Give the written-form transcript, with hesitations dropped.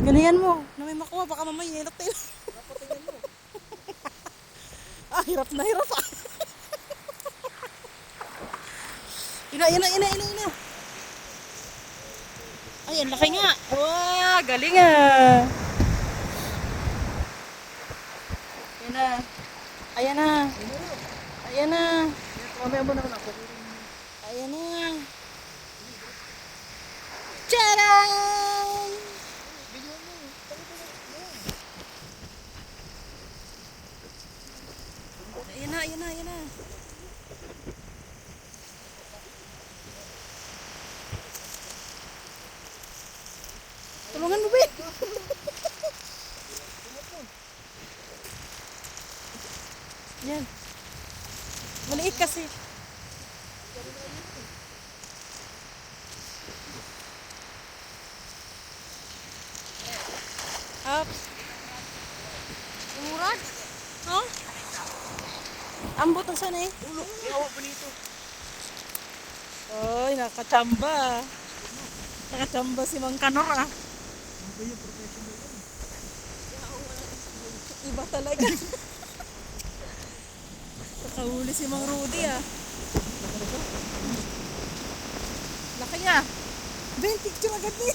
Galingan mo. Na may makuha. Baka mamaya hirap tayo. Ah, hirap na hirap ah. Ina. Ay, ang laki nga. Wow, galing ah. Ayan na. Ayan na. Ayan na. Mamaya mo naman ako. Ayan na. Tcharam! Ayan na. Tulungan mo, Ben. Yan. Maliit kasi. Ups. Umurad? No? Ambot ang sana eh. Ulo, ihawa pa nito. Oy, nakachamba. Nakachamba si Mang Kanor ah. Ano ba yung professional yan? Iba talaga. Nakahuli si Mang Rudy ah. Laki ah. Ben, picture agad eh.